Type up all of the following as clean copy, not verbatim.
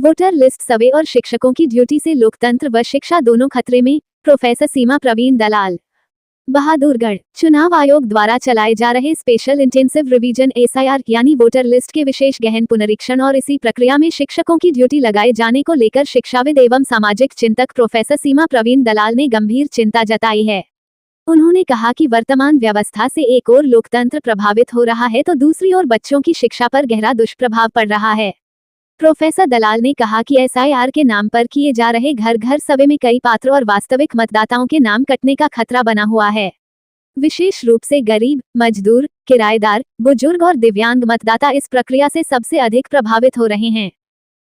Voter list सर्वे और शिक्षकों की ड्यूटी से लोकतंत्र व शिक्षा दोनों खतरे में। प्रोफेसर सीमा प्रवीण दलाल, बहादुरगढ़। चुनाव आयोग द्वारा चलाए जा रहे स्पेशल इंटेंसिव रिवीजन SIR यानी वोटर लिस्ट के विशेष गहन पुनरीक्षण और इसी प्रक्रिया में शिक्षकों की ड्यूटी लगाए जाने को लेकर शिक्षाविद एवं सामाजिक चिंतक प्रोफेसर सीमा प्रवीण दलाल ने गंभीर चिंता जताई है। उन्होंने कहा कि वर्तमान व्यवस्था से एक ओर लोकतंत्र प्रभावित हो रहा है तो दूसरी ओर बच्चों की शिक्षा पर गहरा दुष्प्रभाव पड़ रहा है। प्रोफेसर दलाल ने कहा कि SIR के नाम पर किए जा रहे घर घर सर्वे में कई पात्र और वास्तविक मतदाताओं के नाम कटने का खतरा बना हुआ है। विशेष रूप से गरीब, मजदूर, किराएदार, बुजुर्ग और दिव्यांग मतदाता इस प्रक्रिया से सबसे अधिक प्रभावित हो रहे हैं।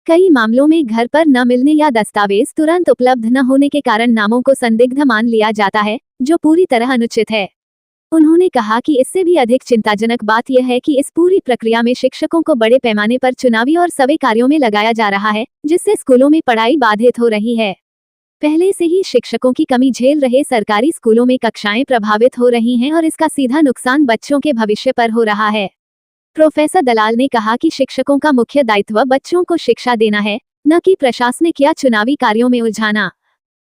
कई मामलों में घर पर न मिलने या दस्तावेज तुरंत उपलब्ध न होने के कारण नामों को संदिग्ध मान लिया जाता है, जो पूरी तरह अनुचित है। उन्होंने कहा कि इससे भी अधिक चिंताजनक बात यह है कि इस पूरी प्रक्रिया में शिक्षकों को बड़े पैमाने पर चुनावी और सर्वे कार्यों में लगाया जा रहा है, जिससे स्कूलों में पढ़ाई बाधित हो रही है। पहले से ही शिक्षकों की कमी झेल रहे सरकारी स्कूलों में कक्षाएं प्रभावित हो रही हैं और इसका सीधा नुकसान बच्चों के भविष्य पर हो रहा है। प्रोफेसर दलाल ने कहा कि शिक्षकों का मुख्य दायित्व बच्चों को शिक्षा देना है, न कि प्रशासनिक या चुनावी कार्यों में उलझाना।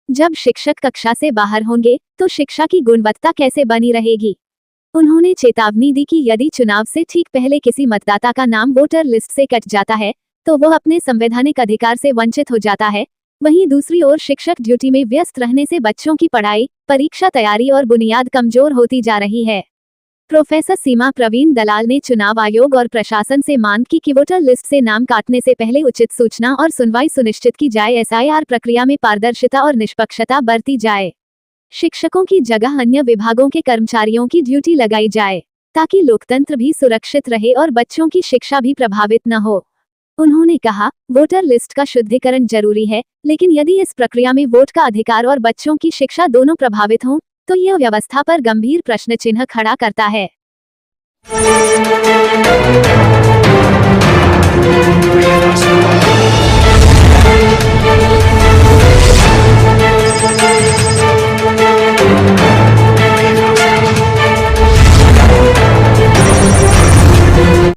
जब शिक्षक कक्षा से बाहर होंगे तो शिक्षा की गुणवत्ता कैसे बनी रहेगी। उन्होंने चेतावनी दी कि यदि चुनाव से ठीक पहले किसी मतदाता का नाम वोटर लिस्ट से कट जाता है तो वह अपने संवैधानिक अधिकार से वंचित हो जाता है। वहीं दूसरी ओर शिक्षक ड्यूटी में व्यस्त रहने से बच्चों की पढ़ाई, परीक्षा तैयारी और बुनियाद कमजोर होती जा रही है। प्रोफेसर सीमा प्रवीण दलाल ने चुनाव आयोग और प्रशासन से मांग की कि वोटर लिस्ट से नाम काटने से पहले उचित सूचना और सुनवाई सुनिश्चित की जाए। SIR प्रक्रिया में पारदर्शिता और निष्पक्षता बरती जाए। शिक्षकों की जगह अन्य विभागों के कर्मचारियों की ड्यूटी लगाई जाए, ताकि लोकतंत्र भी सुरक्षित रहे और बच्चों की शिक्षा भी प्रभावित न हो। उन्होंने कहा, वोटर लिस्ट का शुद्धिकरण जरूरी है, लेकिन यदि इस प्रक्रिया में वोट का अधिकार और बच्चों की शिक्षा दोनों प्रभावित हों, तो यह व्यवस्था पर गंभीर प्रश्न चिन्ह खड़ा करता है।